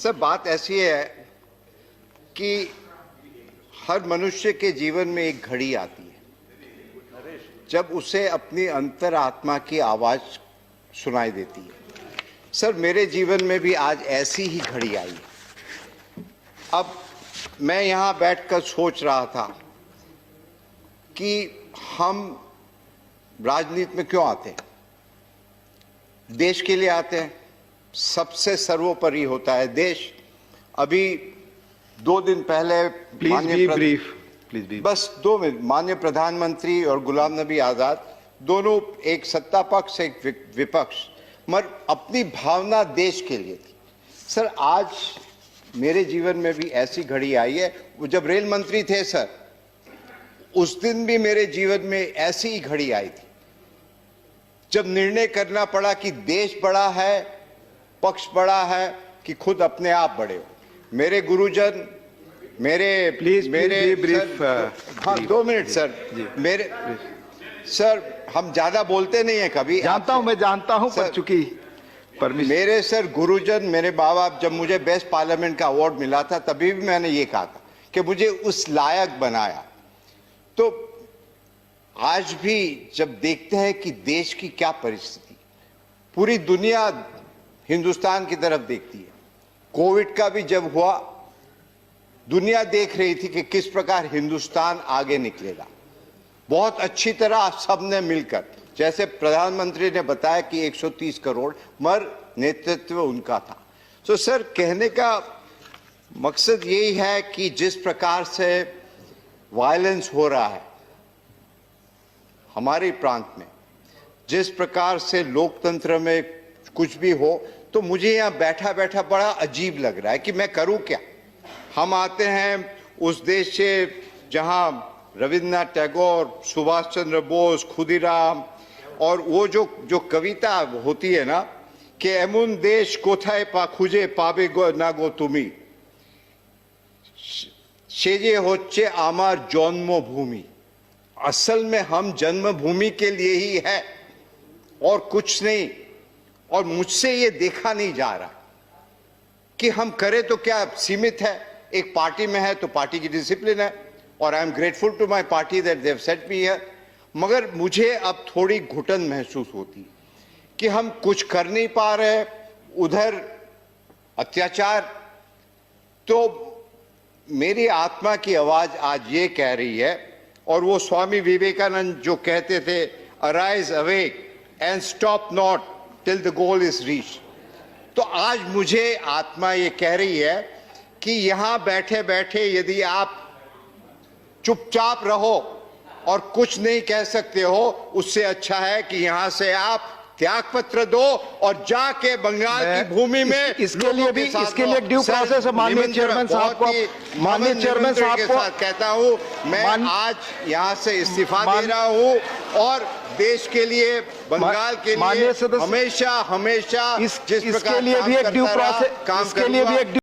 Sir बात ऐसी है कि हर मनुष्य के जीवन में एक घड़ी आती है जब उसे अपनी अंतरात्मा की आवाज सुनाई देती है। सर मेरे जीवन में भी आज ऐसी ही घड़ी आई है। अब मैं यहां बैठकर सोच रहा था कि हम राजनीति में क्यों आते हैं। देश के लिए आते हैं, सबसे सर्वोपरि होता है देश। अभी 2 दिन पहले बस 2 मिनट, माननीय प्रधानमंत्री और गुलाम नबी आजाद दोनों, एक सत्ता पक्ष एक विपक्ष, मगर अपनी भावना देश के लिए थी। सर आज मेरे जीवन में भी ऐसी घड़ी आई है। वो जब रेल मंत्री थे सर, उस दिन भी मेरे जीवन में ऐसी ही घड़ी आई थी जब निर्णय करना पड़ा कि देश बड़ा है, पक्ष बड़ा है कि खुद अपने आप बड़े हो। मेरे गुरुजन, हाँ 2 मिनट सर, सर हम ज्यादा बोलते नहीं है कभी। मैं जानता हूं पर चूंकि मेरे सर गुरुजन, मेरे माँ बाप, जब मुझे बेस्ट पार्लियामेंट का अवार्ड मिला था तभी भी मैंने ये कहा था कि मुझे उस लायक बनाया। तो आज भी जब देखते हैं कि देश की क्या परिस्थिति, पूरी दुनिया हिंदुस्तान की तरफ देखती है। कोविड का भी जब हुआ, दुनिया देख रही थी कि किस प्रकार हिंदुस्तान आगे निकलेगा। बहुत अच्छी तरह सबने मिलकर, जैसे प्रधानमंत्री ने बताया कि 130 करोड़, मगर नेतृत्व उनका था। तो सर कहने का मकसद यही है कि जिस प्रकार से वायलेंस हो रहा है हमारे प्रांत में, जिस प्रकार से लोकतंत्र में कुछ भी हो, तो मुझे यहाँ बैठा बैठा बड़ा अजीब लग रहा है कि मैं करूं क्या। हम आते हैं उस देश से जहां रविन्द्रनाथ टैगोर, सुभाष चंद्र बोस, खुदीराम, और वो जो कविता होती है ना कि एमुन देश कोथाय पा खुजे पाबे गो ना गो तुमी, सेजे होच्छे आमार जन्मभूमि। असल में हम जन्मभूमि के लिए ही है और कुछ नहीं। और मुझसे ये देखा नहीं जा रहा कि हम करें तो क्या सीमित है। एक पार्टी में है तो पार्टी की डिसिप्लिन है, और I am grateful to my party that they have set me here. मगर मुझे अब थोड़ी घुटन महसूस होती है कि हम कुछ कर नहीं पा रहे, उधर अत्याचार। तो मेरी आत्मा की आवाज आज ये कह रही है, और वो स्वामी विवेकानंद जो कहते थे, arise awake and stop not till the goal is reach. तो आज मुझे आत्मा ये कह रही है कि यहां बैठे बैठे यदि आप चुपचाप रहो और कुछ नहीं कह सकते हो, उससे अच्छा है कि यहां से आप त्याग पत्र दो और जाके बंगाल की भूमि में इसके लिए ड्यू प्रोसेस है। माननीय चेयरमैन साहब को कहता हूं, मैं आज यहां से इस्तीफा दे रहा हूं और देश के लिए, बंगाल के लिए हमेशा जिस प्रकार इसके लिए भी एक ड्यू प्रोसेस,